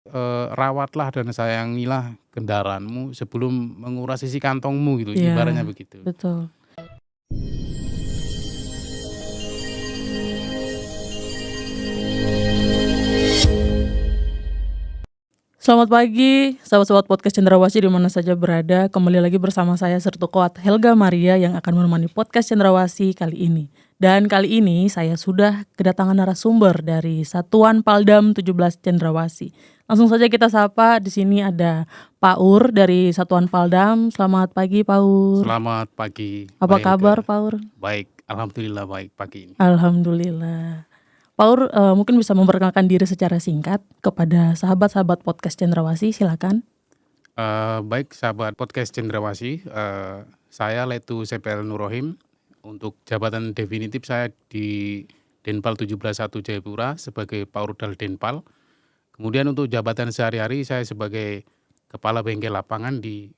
Rawatlah dan sayangilah kendaraanmu sebelum menguras isi kantongmu gitu, ibaratnya Iya, begitu. betul. Selamat pagi, sahabat-sahabat podcast Cendrawasih di mana saja berada. Kembali lagi bersama saya Sertukoat Helga Maria yang akan menemani podcast Cendrawasih kali ini. Dan kali ini saya sudah kedatangan narasumber dari Satuan Paldam 17 Cendrawasih. Langsung saja kita sapa. Di sini ada Pak Ur dari Satuan Paldam. Selamat pagi Pak Ur. Selamat pagi, Apa Mbak Helga. kabar Pak Ur? Baik, alhamdulillah baik pagi ini. Alhamdulillah. Pak Ur mungkin bisa memperkenalkan diri secara singkat kepada sahabat-sahabat podcast Cendrawasih, silakan. Baik sahabat podcast Cendrawasih, saya Letu CPL Nurohim. Untuk jabatan definitif saya di Denpal 171 Jayapura sebagai Paurudal Denpal. Kemudian untuk jabatan sehari-hari saya sebagai Kepala Bengkel Lapangan di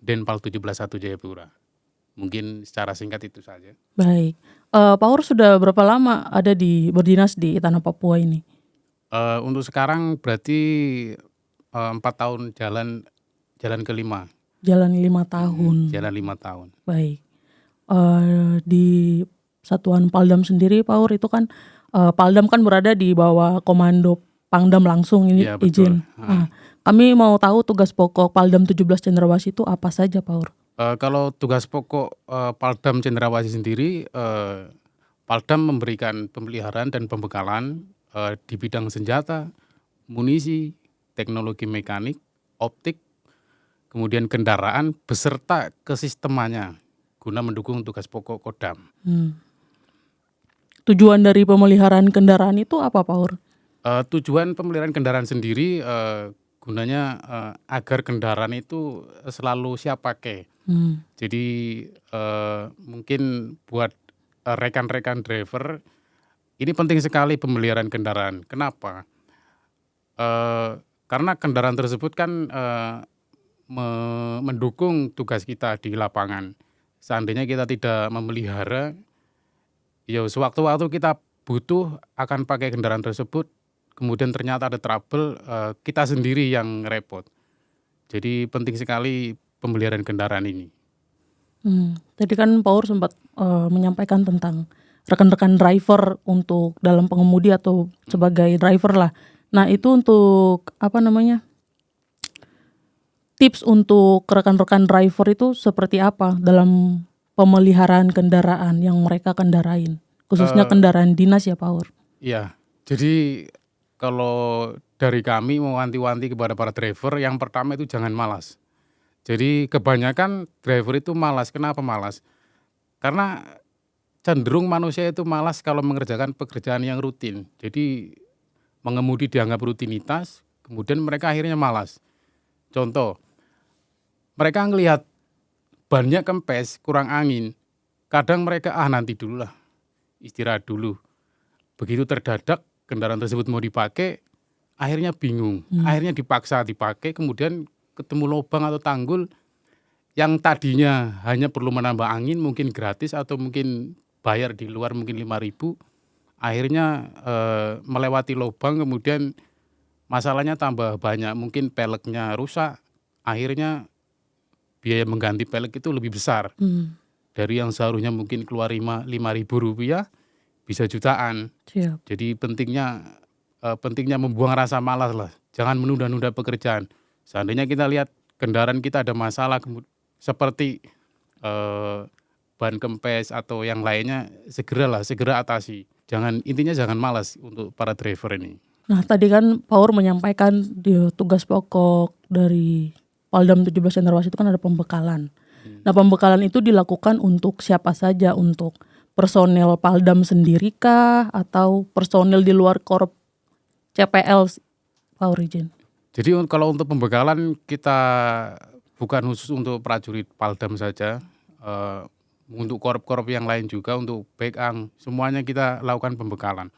Denpal 171 Jayapura. Mungkin secara singkat itu saja. Baik. Pak Ur sudah berapa lama ada berdinas di tanah Papua ini? Untuk sekarang berarti 4 tahun jalan ke-5. Jalan 5 tahun. Jalan 5 tahun. Baik. Di Satuan Paldam sendiri Pak Ur itu kan Paldam kan berada di bawah komando Pangdam langsung ini Iya betul. izin. Kami mau tahu tugas pokok Paldam 17 Cendrawasih itu apa saja Pak Ur? Kalau tugas pokok Paldam Cendrawasih sendiri, Paldam memberikan pemeliharaan dan pembekalan di bidang senjata, munisi, teknologi mekanik, optik, kemudian kendaraan beserta kesistemannya guna mendukung tugas pokok Kodam. Tujuan dari pemeliharaan kendaraan itu apa Pak Ur? Tujuan pemeliharaan kendaraan sendiri gunanya agar kendaraan itu selalu siap pakai. Jadi mungkin buat rekan-rekan driver ini penting sekali pemeliharaan kendaraan. Kenapa? Karena kendaraan tersebut kan mendukung tugas kita di lapangan. Seandainya kita tidak memelihara, ya sewaktu-waktu kita butuh akan pakai kendaraan tersebut, kemudian ternyata ada trouble, kita sendiri yang repot. Jadi penting sekali pemeliharaan kendaraan ini. Tadi kan Pak Ur sempat menyampaikan tentang rekan-rekan driver untuk dalam pengemudi atau sebagai driver lah. Nah itu untuk tips untuk rekan-rekan driver itu seperti apa dalam pemeliharaan kendaraan yang mereka kendarain, khususnya kendaraan dinas ya Pak Ur? Iya, jadi kalau dari kami mewanti-wanti kepada para driver, yang pertama itu jangan malas. Jadi kebanyakan driver itu malas. Kenapa malas? Karena cenderung manusia itu malas kalau mengerjakan pekerjaan yang rutin. Jadi mengemudi dianggap rutinitas, kemudian mereka akhirnya malas. Contoh, mereka ngelihat bannya kempes, kurang angin, kadang mereka nanti dulu lah, istirahat dulu. Begitu terdadak kendaraan tersebut mau dipakai, akhirnya bingung, akhirnya dipaksa dipakai, kemudian ketemu lubang atau tanggul yang tadinya hanya perlu menambah angin mungkin gratis atau mungkin bayar di luar mungkin 5.000, akhirnya melewati lubang, kemudian masalahnya tambah banyak, mungkin peleknya rusak, akhirnya biaya mengganti pelek itu lebih besar. Dari yang seharusnya mungkin keluar Rp5.000 bisa jutaan. Siap. Jadi pentingnya membuang rasa malas lah. Jangan menunda-nunda pekerjaan. Seandainya kita lihat kendaraan kita ada masalah seperti ban kempes atau yang lainnya, segera atasi. Intinya jangan malas untuk para driver ini. Nah tadi kan Pak Ur menyampaikan tugas pokok dari Paldam 17 Cendrawasih itu kan ada pembekalan. Nah pembekalan itu dilakukan untuk siapa saja, untuk personel Paldam sendiri kah atau personel di luar Korp CPL Pak Ur izin? Jadi kalau untuk pembekalan kita bukan khusus untuk prajurit Paldam saja, untuk korp-korp yang lain juga, untuk Bekang, semuanya kita lakukan pembekalan.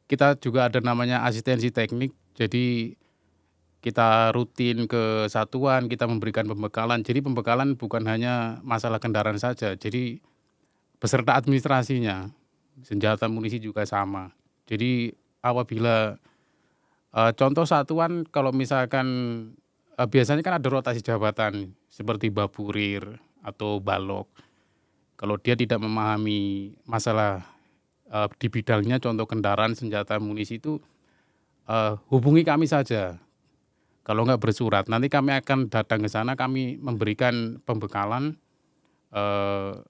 Kita juga ada namanya asistensi teknik, jadi kita rutin ke satuan, kita memberikan pembekalan. Jadi pembekalan bukan hanya masalah kendaraan saja, jadi beserta administrasinya, senjata munisi juga sama. Jadi apabila Contoh satuan kalau misalkan, biasanya kan ada rotasi jabatan seperti bapurir atau balog. Kalau dia tidak memahami masalah, di bidangnya contoh kendaraan, senjata, amunisi itu, hubungi kami saja. Kalau nggak bersurat, nanti kami akan datang ke sana, kami memberikan pembekalan, eee,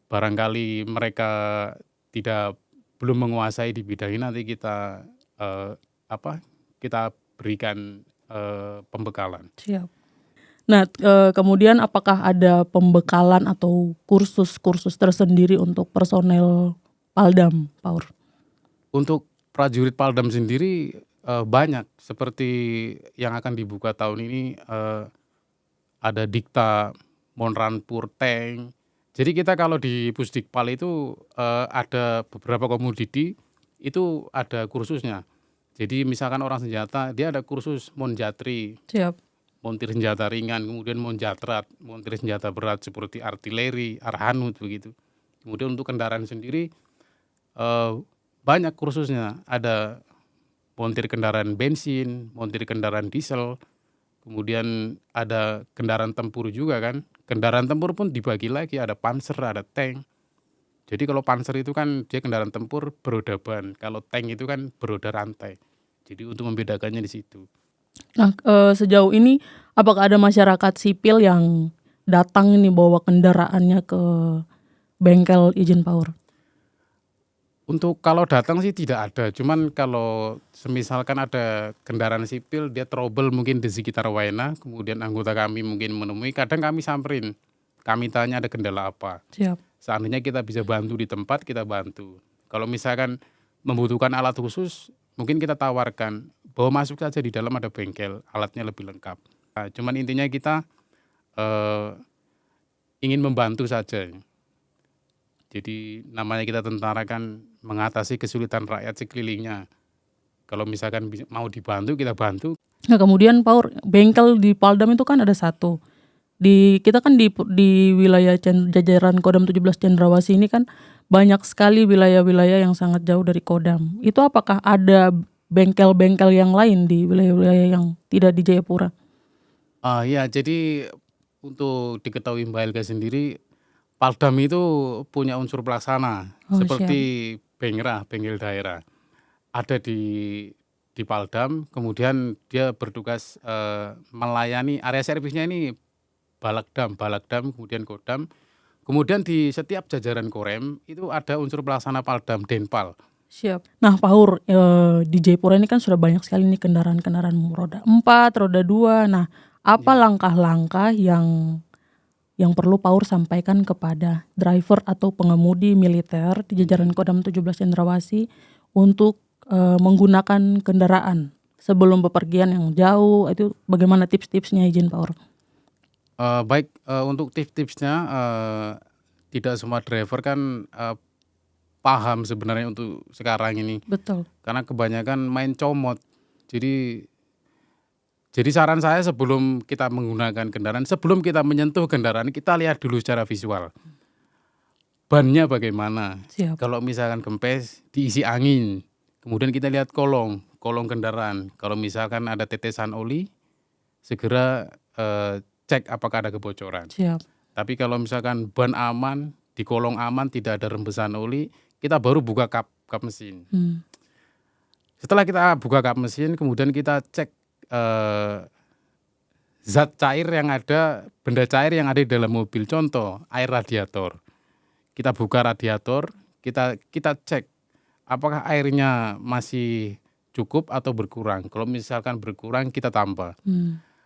barangkali mereka belum menguasai di bidang ini, nanti kita, eee, kita berikan, pembekalan. Siap. Nah, kemudian apakah ada pembekalan atau kursus-kursus tersendiri untuk personel Paldam, Paur? Untuk prajurit Paldam sendiri, banyak seperti yang akan dibuka tahun ini, ada Dikta Monranpur Tank. Jadi kita kalau di Pusdikpal itu, ada beberapa komoditi, itu ada kursusnya. Jadi misalkan orang senjata, dia ada kursus Monjatri, Siap. montir senjata ringan, kemudian Monjatrat, montir senjata berat seperti artileri, arhanut begitu. Kemudian untuk kendaraan sendiri, eee, banyak kursusnya, ada montir kendaraan bensin, montir kendaraan diesel, kemudian ada kendaraan tempur juga kan. Kendaraan tempur pun dibagi lagi, ada panser, ada tank. Jadi kalau panser itu kan dia kendaraan tempur beroda ban, kalau tank itu kan beroda rantai. Jadi untuk membedakannya di situ. Nah, sejauh ini apakah ada masyarakat sipil yang datang ini bawa kendaraannya ke bengkel izin Paur? Untuk kalau datang sih tidak ada, cuman kalau semisalkan ada kendaraan sipil dia trouble mungkin di sekitar Waena, kemudian anggota kami mungkin menemui, kadang kami samperin, kami tanya ada kendala apa. Siap. Seandainya kita bisa bantu di tempat, kita bantu. Kalau misalkan membutuhkan alat khusus, mungkin kita tawarkan bahwa masuk saja di dalam ada bengkel, alatnya lebih lengkap. Nah, cuman intinya kita, ingin membantu saja. Jadi namanya kita tentara kan mengatasi kesulitan rakyat sekelilingnya. Kalau misalkan mau dibantu, kita bantu. Nah, kemudian Paur, bengkel di Paldam itu kan ada satu. Kita kan di wilayah jajaran Kodam 17 Cendrawasih ini kan banyak sekali wilayah-wilayah yang sangat jauh dari Kodam. Itu apakah ada bengkel-bengkel yang lain di wilayah-wilayah yang tidak di Jayapura? Ya, jadi untuk diketahui Mbak Helga sendiri, Paldam itu punya unsur pelaksana Oh, siap. seperti Bengrah, bengkel daerah. Ada di Paldam, kemudian dia bertugas, melayani area servisnya ini Balagdam, kemudian Kodam. Kemudian di setiap jajaran Korem itu ada unsur pelaksana Paldam, Denpal. Siap. Nah, Paur, di Jayapura ini kan sudah banyak sekali nih kendaraan-kendaraan roda 4, roda 2. Nah, apa Ya. langkah-langkah yang perlu Paur sampaikan kepada driver atau pengemudi militer di jajaran Kodam 17 Cendrawasih untuk menggunakan kendaraan sebelum bepergian yang jauh? Itu bagaimana tips-tipsnya izin Paur? Baik, untuk tips-tipsnya, tidak semua driver kan, paham sebenarnya untuk sekarang ini. Betul. Karena kebanyakan main comot. Jadi saran saya sebelum kita menggunakan kendaraan, sebelum kita menyentuh kendaraan, kita lihat dulu secara visual. Bannya bagaimana? Siap. Kalau misalkan kempes, diisi angin. Kemudian kita lihat kolong kendaraan. Kalau misalkan ada tetesan oli, segera, cek apakah ada kebocoran. Siap. Tapi kalau misalkan ban aman, di kolong aman, tidak ada rembesan oli, kita baru buka kap mesin. Setelah kita buka kap mesin, kemudian kita cek, zat cair yang ada, benda cair yang ada di dalam mobil. Contoh, air radiator. Kita buka radiator, kita cek apakah airnya masih cukup atau berkurang. Kalau misalkan berkurang, kita tambah.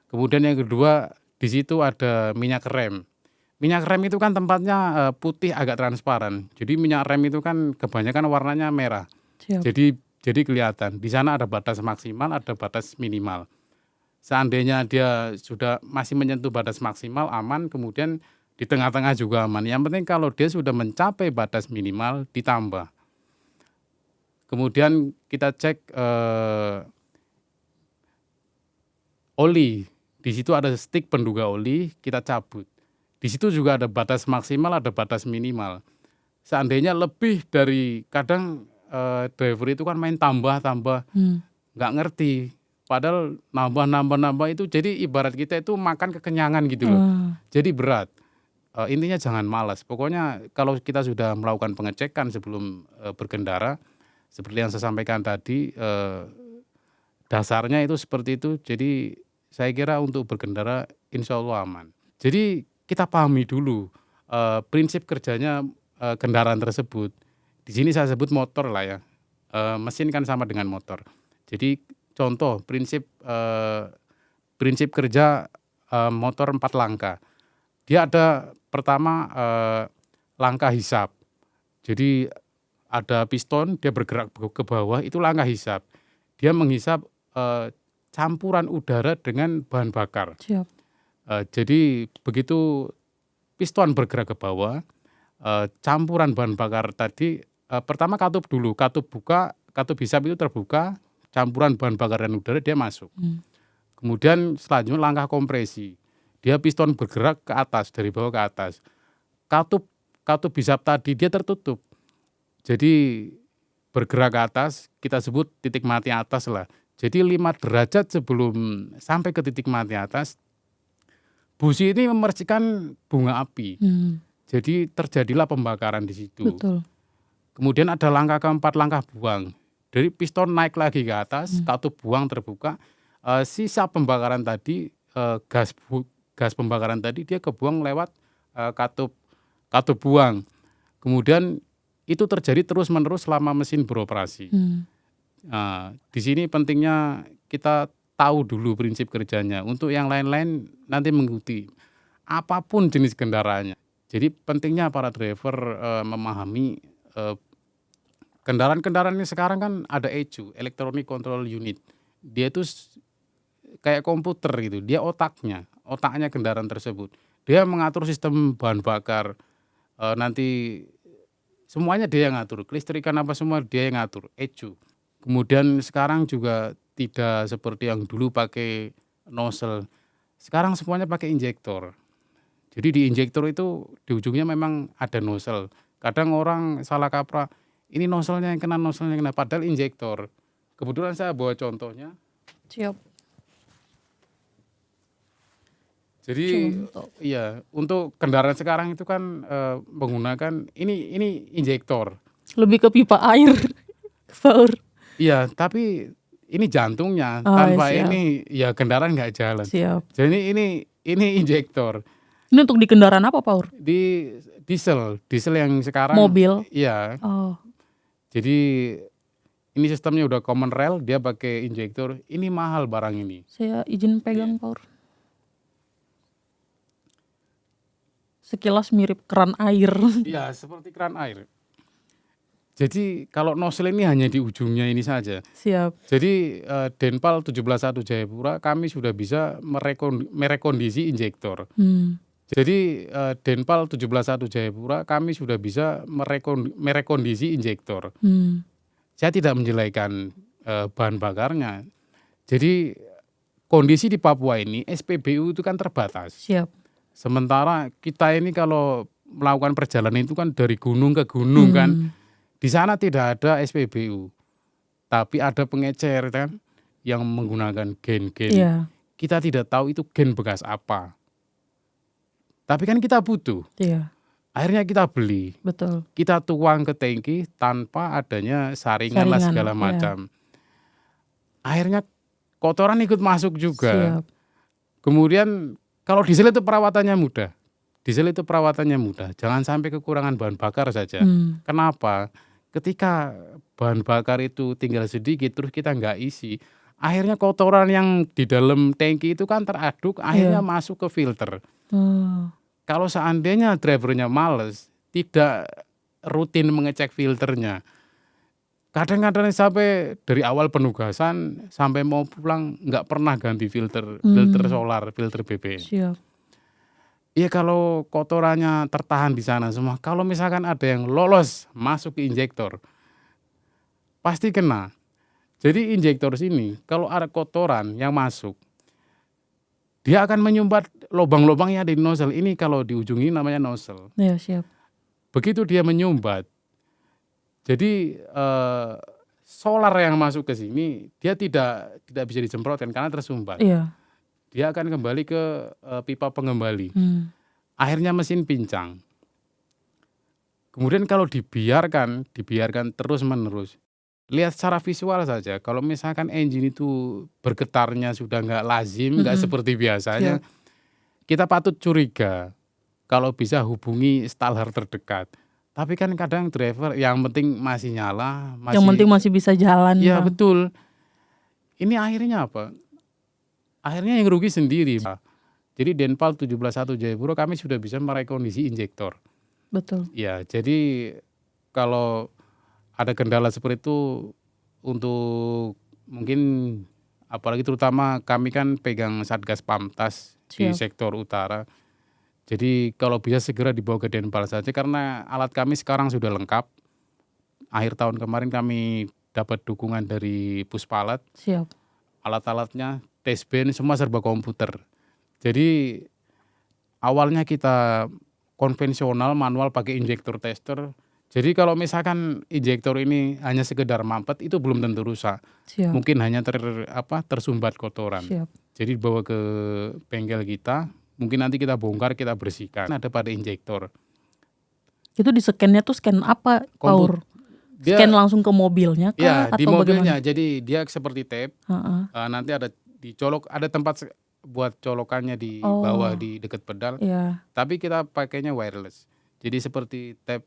Kemudian yang kedua, di situ ada minyak rem. Minyak rem itu kan tempatnya, putih agak transparan. Jadi minyak rem itu kan kebanyakan warnanya merah. Siap. Jadi kelihatan. Di sana ada batas maksimal, ada batas minimal. Seandainya dia sudah masih menyentuh batas maksimal, aman. Kemudian di tengah-tengah juga aman. Yang penting kalau dia sudah mencapai batas minimal, ditambah. Kemudian kita cek, oli. Di situ ada stik penduga oli, kita cabut. Di situ juga ada batas maksimal, ada batas minimal. Seandainya lebih dari, kadang driver itu kan main tambah, nggak ngerti. Padahal nambah itu jadi ibarat kita itu makan kekenyangan gitu loh. Jadi berat. Intinya jangan malas. Pokoknya kalau kita sudah melakukan pengecekan sebelum berkendara, seperti yang saya sampaikan tadi, dasarnya itu seperti itu. Jadi saya kira untuk berkendara insya Allah aman. Jadi kita pahami dulu prinsip kerjanya kendaraan tersebut. Di sini saya sebut motor lah ya. Mesin kan sama dengan motor. Jadi contoh prinsip kerja motor 4 langkah. Dia ada pertama langkah hisap. Jadi ada piston, dia bergerak ke bawah, itu langkah hisap. Dia menghisap campuran udara dengan bahan bakar. Siap. Jadi begitu piston bergerak ke bawah, campuran bahan bakar tadi pertama katup dulu, katup hisap itu terbuka, campuran bahan bakar dan udara dia masuk. Kemudian selanjutnya langkah kompresi. Dia piston bergerak ke atas, dari bawah ke atas. Katup hisap tadi dia tertutup. Jadi bergerak ke atas, kita sebut titik mati atas lah. Jadi 5 derajat sebelum sampai ke titik mati atas, busi ini memercikan bunga api. Jadi terjadilah pembakaran di situ. Betul. Kemudian ada langkah keempat, langkah buang. Dari piston naik lagi ke atas, katup buang terbuka. Sisa pembakaran tadi, gas pembakaran tadi dia kebuang lewat katup buang. Kemudian itu terjadi terus-menerus selama mesin beroperasi. Di sini pentingnya kita tahu dulu prinsip kerjanya. Untuk yang lain-lain nanti mengikuti apapun jenis kendaraannya. Jadi pentingnya para driver memahami kendaraan-kendaraan ini sekarang kan ada ECU, Electronic Control Unit. Dia itu kayak komputer gitu, dia otaknya kendaraan tersebut. Dia mengatur sistem bahan bakar, nanti semuanya dia yang ngatur, kelistrikan apa semua dia yang ngatur, ECU. Kemudian sekarang juga tidak seperti yang dulu pakai nozzle, sekarang semuanya pakai injektor. Jadi di injektor itu di ujungnya memang ada nozzle. Kadang orang salah kaprah, ini nozzle-nya yang kena, padahal injektor. Kebetulan saya bawa contohnya. Siap. Jadi iya, untuk kendaraan sekarang itu kan menggunakan ini injektor. Lebih ke pipa air. Power. Iya, tapi ini jantungnya. Oh, Tanpa siap. ini ya kendaraan nggak jalan. Siap. Jadi ini injektor. Ini untuk di kendaraan apa, Paur? Di diesel yang sekarang. Mobil. Iya. Oh. Jadi ini sistemnya udah common rail, dia pakai injektor. Ini mahal barang ini. Saya izin pegang, Paur. Sekilas mirip keran air. Iya, seperti keran air. Jadi kalau nozzle ini hanya di ujungnya ini saja. Siap. Jadi Denpal 171 Jayapura kami sudah bisa merekondisi injektor. Jadi Denpal 171 Jayapura kami sudah bisa merekondisi injektor. Saya tidak menjelekkan bahan bakarnya. Jadi kondisi di Papua ini SPBU itu kan terbatas. Siap. Sementara kita ini kalau melakukan perjalanan itu kan dari gunung ke gunung kan. Di sana tidak ada SPBU. Tapi ada pengecer kan yang menggunakan gen-gen. Iya. Kita tidak tahu itu gen bekas apa. Tapi kan kita butuh. Iya. Akhirnya kita beli. Betul. Kita tuang ke tangki tanpa adanya saringan lah segala macam. Akhirnya kotoran ikut masuk juga. Siap. Kemudian kalau diesel itu perawatannya mudah. Jangan sampai kekurangan bahan bakar saja. Kenapa? Ketika bahan bakar itu tinggal sedikit terus kita nggak isi, akhirnya kotoran yang di dalam tangki itu kan teraduk, akhirnya masuk ke filter. Kalau seandainya drivernya males, tidak rutin mengecek filternya, kadang-kadang sampai dari awal penugasan sampai mau pulang nggak pernah ganti filter solar, filter BBM. Siap. Iya, kalau kotorannya tertahan di sana semua, kalau misalkan ada yang lolos masuk ke injektor, pasti kena. Jadi injektor sini kalau ada kotoran yang masuk, dia akan menyumbat lubang-lubang yang ada di nozzle. Ini kalau di ujung ini namanya nozzle. Iya, siap. Begitu dia menyumbat, jadi solar yang masuk ke sini dia tidak bisa disemprotkan karena tersumbat. Iya. Dia akan kembali ke pipa pengembali. Akhirnya mesin pincang. Kemudian kalau dibiarkan terus-menerus, lihat secara visual saja. Kalau misalkan engine itu bergetarnya sudah nggak lazim, nggak seperti biasanya, Siap. kita patut curiga. Kalau bisa hubungi staller terdekat. Tapi kan kadang driver yang penting masih nyala, Yang penting masih bisa jalan, ya Bang. betul. Ini akhirnya apa? Akhirnya yang rugi sendiri. Jadi Denpal 171 Jayapura kami sudah bisa merekondisi injektor. Betul. Ya, jadi kalau ada kendala seperti itu untuk mungkin apalagi terutama kami kan pegang Satgas Pamtas di Siap. sektor utara. Jadi kalau bisa segera dibawa ke Denpal saja karena alat kami sekarang sudah lengkap. Akhir tahun kemarin kami dapat dukungan dari Puspalat. Siap. Alat-alatnya, tes ben semua serba komputer. Jadi awalnya kita konvensional manual pakai injektor tester. Jadi kalau misalkan injektor ini hanya sekedar mampet itu belum tentu rusak. Siap. Mungkin hanya tersumbat kotoran. Siap. Jadi dibawa ke bengkel kita, mungkin nanti kita bongkar, kita bersihkan. Ada pada injektor. Itu di scan-nya tuh scan apa, Paur? Scan langsung ke mobilnya kah Ya, di atau mobilnya. bagaimana? Jadi dia seperti tape. Nanti ada dicolok, ada tempat buat colokannya di bawah di dekat pedal. Iya. Tapi kita pakainya wireless. Jadi seperti tape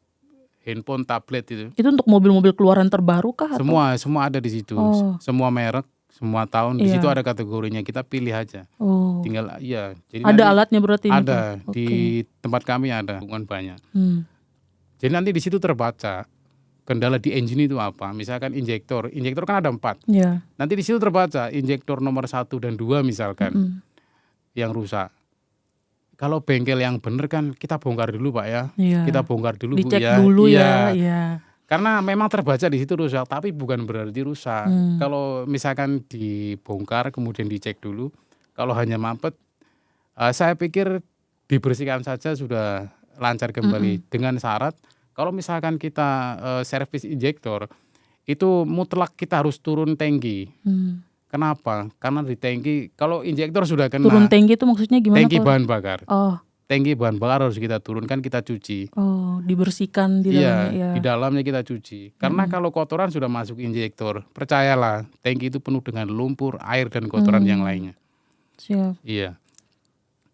handphone, tablet itu. Itu untuk mobil-mobil keluaran terbaru kah atau? Semua ada di situ. Oh. Semua merek, semua tahun. Di Iya. situ ada kategorinya. Kita pilih aja. Oh. Tinggal iya. Jadi Ada nanti alatnya berarti ini, ada Pak? di Oke. tempat kami ada dukungan banyak. Hmm. Jadi nanti di situ terbaca kendala di engine itu apa. Misalkan injektor kan ada 4. Iya. Nanti di situ terbaca injektor nomor 1 dan 2 misalkan yang rusak. Kalau bengkel yang bener kan kita bongkar dulu Pak ya. Iya. Kita bongkar dulu Bu Dicek ya. dulu Iya. ya. Iya. Karena memang terbaca di situ rusak, tapi bukan berarti rusak. Kalau misalkan dibongkar kemudian dicek dulu, kalau hanya mampet, saya pikir dibersihkan saja sudah lancar kembali. Dengan syarat kalau misalkan kita servis injektor, itu mutlak kita harus turun tangki. Kenapa? Karena di tangki kalau injektor sudah kena, Turun tangki itu maksudnya gimana, tangki Paur? bahan bakar. Oh. Tangki bahan bakar harus kita turunkan, kita cuci. Oh, dibersihkan di dalamnya ya. Di dalamnya kita cuci. Karena kalau kotoran sudah masuk injektor, percayalah, tangki itu penuh dengan lumpur, air dan kotoran yang lainnya. Siap. Iya.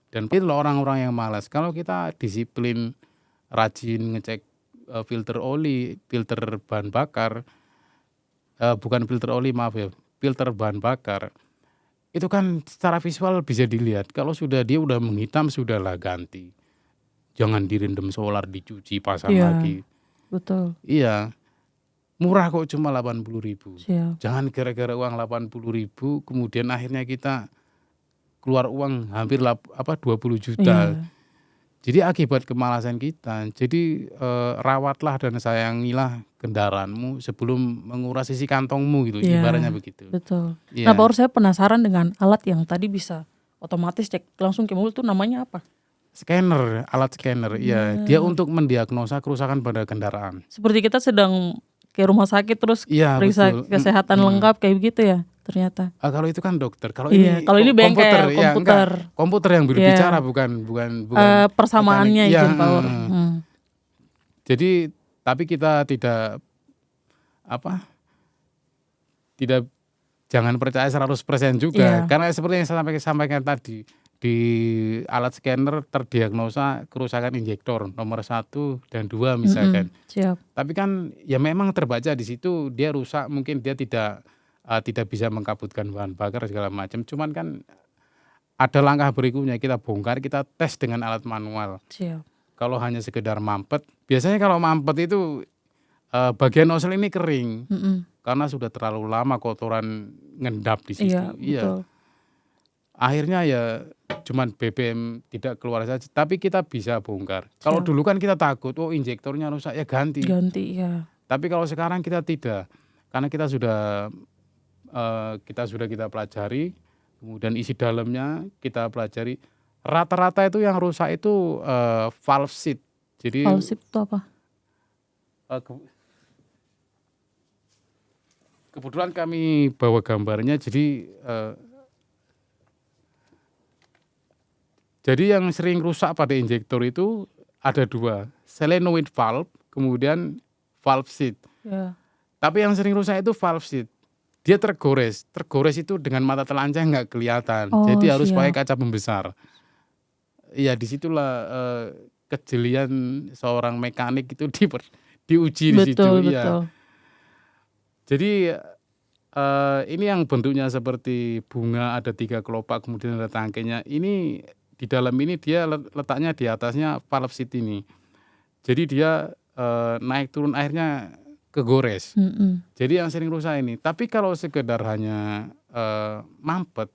Dan itu orang-orang yang malas. Kalau kita disiplin, rajin ngecek filter oli, filter bahan bakar, bukan filter oli maaf ya, filter bahan bakar. Itu kan secara visual bisa dilihat. Kalau sudah dia udah menghitam, sudahlah ganti. Jangan direndam solar, dicuci, pasang lagi. Betul. Iya. Murah kok cuma 80.000. Siap. Jangan gara-gara uang 80.000 kemudian akhirnya kita keluar uang hampir 20 juta. Iya. Jadi akibat kemalasan kita. Jadi rawatlah dan sayangilah kendaraanmu sebelum menguras isi kantongmu gitu. Iya. Ibaratnya begitu. Betul. Iya. Nah, Paur, saya penasaran dengan alat yang tadi bisa otomatis cek langsung ke mobil, itu namanya apa? Scanner, alat scanner. Iya, dia untuk mendiagnosa kerusakan pada kendaraan. Seperti kita sedang ke rumah sakit terus Iya, periksa betul. kesehatan lengkap kayak begitu ya ternyata. Kalau itu kan dokter. Kalau Iya, ini kalau ini bengkel, komputer, ya, komputer. enggak. Komputer yang berbicara bukan Persamaannya mekanik. izin Iya, Paur. Jadi tapi kita jangan percaya 100% juga. Iya. Karena seperti yang saya sampaikan tadi, di alat scanner terdiagnosa kerusakan injektor nomor 1 dan 2 misalkan. Siap. Tapi kan ya memang terbaca di situ dia rusak, mungkin dia tidak bisa mengkabutkan bahan bakar segala macam. Cuman kan ada langkah berikutnya, kita bongkar, kita tes dengan alat manual. Siap. Kalau hanya sekedar mampet, biasanya kalau mampet itu bagian nozzle ini kering. Karena sudah terlalu lama kotoran ngendap di situ. Iya, betul. Akhirnya ya cuman BBM tidak keluar saja, tapi kita bisa bongkar. Kalau dulu kan kita takut, injektornya rusak ya ganti. Ganti, ya. Tapi kalau sekarang kita tidak, karena kita sudah kita pelajari, kemudian isi dalamnya kita pelajari. Rata-rata itu yang rusak itu valve seat. Jadi Valve seat itu apa? kebetulan kami bawa gambarnya jadi yang sering rusak pada injektor itu ada 2, solenoid valve, kemudian valve seat. Ya. Tapi yang sering rusak itu valve seat. Dia tergores itu dengan mata telanjang nggak kelihatan, Oh, jadi harus pakai siap. kaca pembesar. Iya, disitulah kejelian seorang mekanik itu diuji di situ, Betul iya. betul. Jadi ini yang bentuknya seperti bunga, ada 3 kelopak, kemudian ada tangkainya. Ini di dalam ini dia letaknya di atasnya valve seat ini. Jadi dia naik turun airnya kegores. Mhm. Jadi yang sering rusak ini. Tapi kalau sekedar hanya mampet,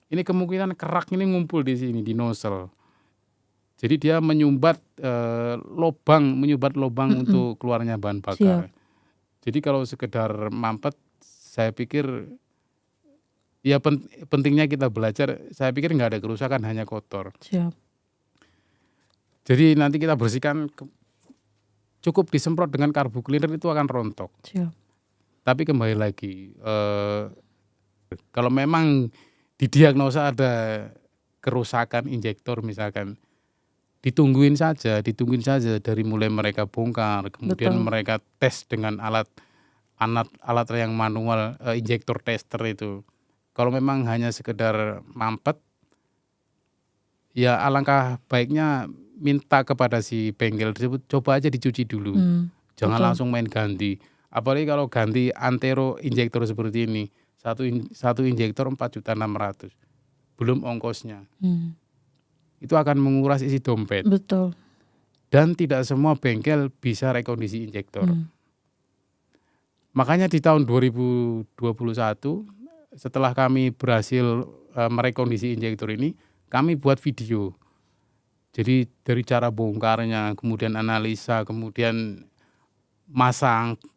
ini kemungkinan kerak ini ngumpul di sini, di nozzle. Jadi dia menyumbat lobang Mhm. untuk keluarnya bahan Siap. bakar. Jadi kalau sekedar mampet, saya pikir ya pentingnya kita belajar, saya pikir nggak ada kerusakan, hanya kotor. Siap. Jadi nanti kita bersihkan, cukup disemprot dengan karbu cleaner itu akan rontok. Siap. Tapi kembali lagi, kalau memang didiagnosa ada kerusakan injektor misalkan, ditungguin saja dari mulai mereka bongkar, kemudian Betul. mereka tes dengan alat yang manual, injektor tester itu. Kalau memang hanya sekedar mampet, ya alangkah baiknya minta kepada si bengkel tersebut, coba aja dicuci dulu, jangan Betul. langsung main ganti. Apalagi kalau ganti antero injektor seperti ini, satu injektor 4.600.000, belum ongkosnya. Itu akan menguras isi dompet. Betul. Dan tidak semua bengkel bisa rekondisi injektor. Makanya di tahun 2021 setelah kami berhasil merekondisi injektor ini, kami buat video. Jadi dari cara bongkarnya, kemudian analisa, kemudian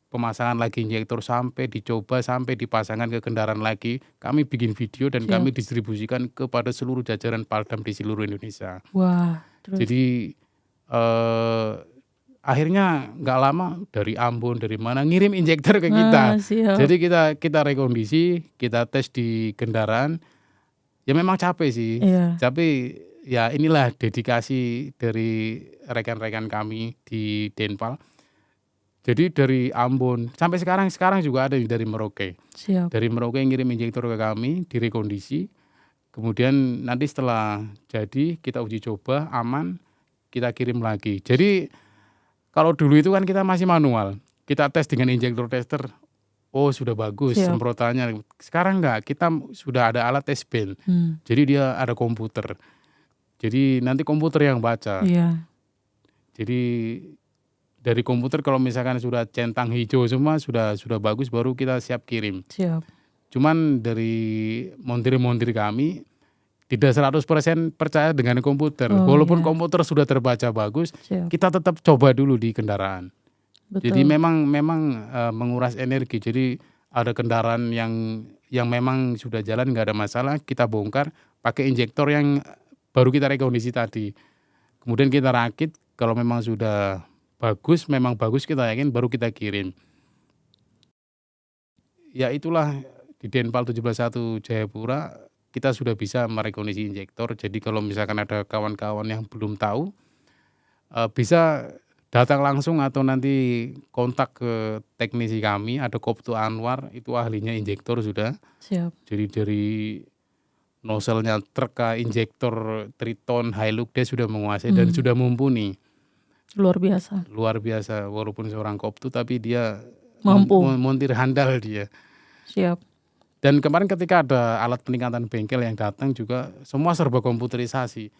pemasangan lagi injektor, sampai dicoba, sampai dipasangkan ke kendaraan lagi, kami bikin video dan Siap. kami distribusikan kepada seluruh jajaran Paldam di seluruh Indonesia. Wah, terus? Jadi akhirnya nggak lama dari Ambon, dari mana ngirim injektor ke kita. Siap. Jadi kita rekondisi, kita tes di kendaraan. Ya memang capek sih, Iya. tapi ya inilah dedikasi dari rekan-rekan kami di Denpal. Jadi dari Ambon sampai sekarang juga ada dari Merauke. Siap. Dari Merauke ngirim injektor ke kami, direkondisi. Kemudian nanti setelah jadi kita uji coba aman, kita kirim lagi. Jadi kalau dulu itu kan kita masih manual, kita tes dengan injektor tester, oh sudah bagus Siap. semprotannya. Sekarang enggak, kita sudah ada alat tes band. Jadi dia ada komputer. Jadi nanti komputer yang baca. Iya. Jadi dari komputer kalau misalkan sudah centang hijau semua, sudah bagus, baru kita siap kirim. Siap. Cuman dari montir-montir kami tidak 100% percaya dengan komputer. Oh, Walaupun iya. komputer sudah terbaca bagus, Siap. kita tetap coba dulu di kendaraan. Betul. Jadi memang menguras energi. Jadi ada kendaraan yang memang sudah jalan nggak ada masalah, kita bongkar pakai injektor yang baru kita rekondisi tadi. Kemudian kita rakit, kalau memang sudah memang bagus kita yakin, baru kita kirim. Ya itulah di Denpal 171 Jayapura kita sudah bisa merekondisi injektor. Jadi kalau misalkan ada kawan-kawan yang belum tahu, bisa datang langsung atau nanti kontak ke teknisi kami, ada Koptu Anwar, itu ahlinya injektor sudah. Siap. Jadi dari nozzle-nya truk ke injektor Triton, Hilux, dia sudah menguasai dan sudah mumpuni. Luar biasa. Luar biasa, walaupun seorang Koptu tapi dia Mampu. montir handal dia. Siap. Dan kemarin ketika ada alat peningkatan bengkel yang datang juga semua serba komputerisasi.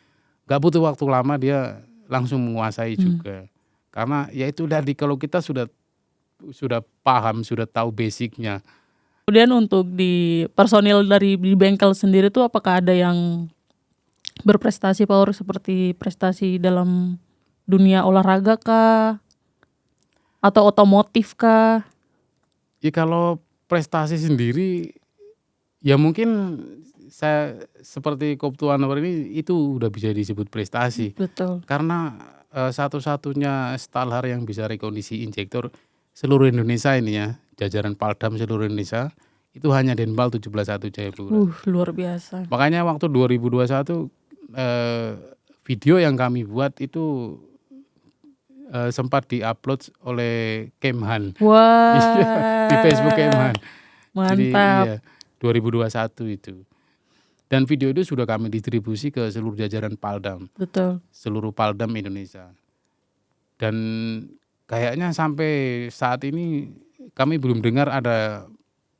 Gak butuh waktu lama dia langsung menguasai juga. Karena ya itu tadi, kalau kita sudah paham, sudah tahu basicnya. Kemudian untuk di personil dari di bengkel sendiri tuh apakah ada yang berprestasi Power seperti prestasi dalam dunia olahraga kah? Atau otomotif kah? Ya kalau prestasi sendiri ya mungkin saya seperti Koptu Anwar ini itu udah bisa disebut prestasi. Betul. Karena satu-satunya Stalhar yang bisa rekondisi injektor seluruh Indonesia ini ya, jajaran Paldam seluruh Indonesia, itu hanya Denpal 17.1 Jayapura. Luar biasa. Makanya waktu 2021 video yang kami buat itu sempat di-upload oleh Kemhan. Wah. Iya, di Facebook Kemhan. Jadi Mantap. iya, 2021 itu. Dan video itu sudah kami distribusi ke seluruh jajaran Paldam, Betul. seluruh Paldam Indonesia. Dan kayaknya sampai saat ini kami belum dengar ada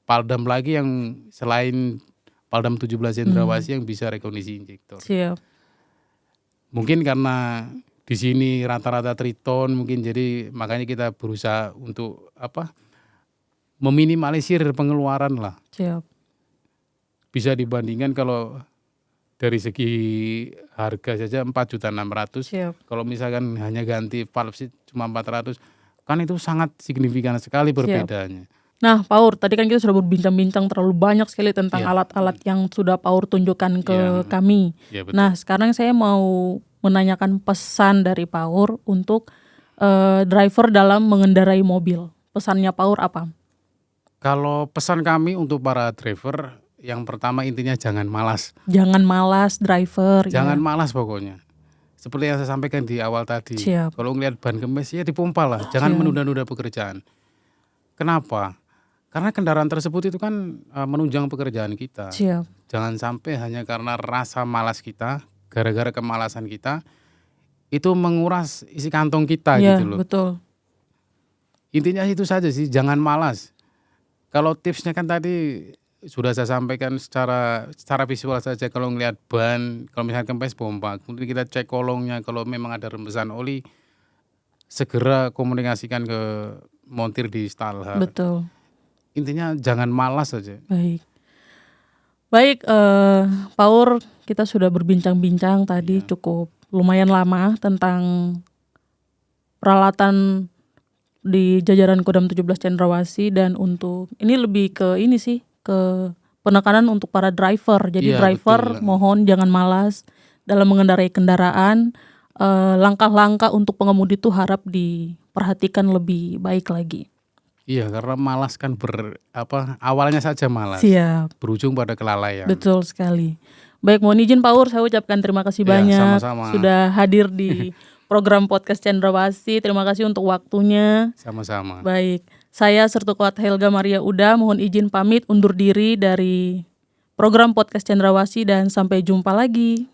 Paldam lagi yang selain Paldam 17 Cendrawasih yang bisa rekognisi injektor. Siap. Mungkin karena di sini rata-rata triton mungkin, jadi makanya kita berusaha untuk meminimalisir pengeluaran lah. Siap. Bisa dibandingkan kalau dari segi harga saja 4.600.000. Siap. Kalau misalkan hanya ganti valve seat cuma 400, kan itu sangat signifikan sekali perbedaannya. Nah, Paur, tadi kan kita sudah berbincang-bincang terlalu banyak sekali tentang Iya. alat-alat yang sudah Paur tunjukkan ke Iya. kami. Ya, betul. Nah, sekarang saya mau menanyakan pesan dari Paur untuk driver dalam mengendarai mobil. Pesannya Paur apa? Kalau pesan kami untuk para driver, yang pertama intinya jangan malas. Jangan malas driver. Jangan ya. malas pokoknya. Seperti yang saya sampaikan di awal tadi. Siap. Kalau ngelihat ban kempes ya dipompa lah. Jangan Siap. menunda-nunda pekerjaan. Kenapa? Karena kendaraan tersebut itu kan menunjang pekerjaan kita. Siap. Jangan sampai hanya karena rasa malas kita, gara-gara kemalasan kita, itu menguras isi kantong kita Iya, gitu loh. betul. Intinya itu saja sih, jangan malas. Kalau tipsnya kan tadi sudah saya sampaikan secara visual saja. Kalau ngelihat ban, kalau misalnya kempes pompa, kemudian kita cek kolongnya, kalau memang ada rembesan oli, segera komunikasikan ke montir di Stalhar. Betul. Intinya jangan malas saja. Baik, Paur, kita sudah berbincang-bincang tadi cukup lumayan lama tentang peralatan di jajaran Kodam 17 Cendrawasih, dan untuk ini lebih ke ini sih, ke penekanan untuk para driver. Jadi Iya, driver betul. mohon jangan malas dalam mengendarai kendaraan. Langkah-langkah untuk pengemudi itu harap diperhatikan lebih baik lagi. Iya, karena malas kan awalnya saja malas. Siap. Berujung pada kelalaian. Betul sekali. Baik, mohon izin Paur, saya ucapkan terima kasih Ya, banyak sama-sama. sudah hadir di program podcast Cendrawasih. Terima kasih untuk waktunya. Sama-sama. Baik, saya Sertukuat Helga Maria Uda mohon izin pamit undur diri dari program podcast Cendrawasih dan sampai jumpa lagi.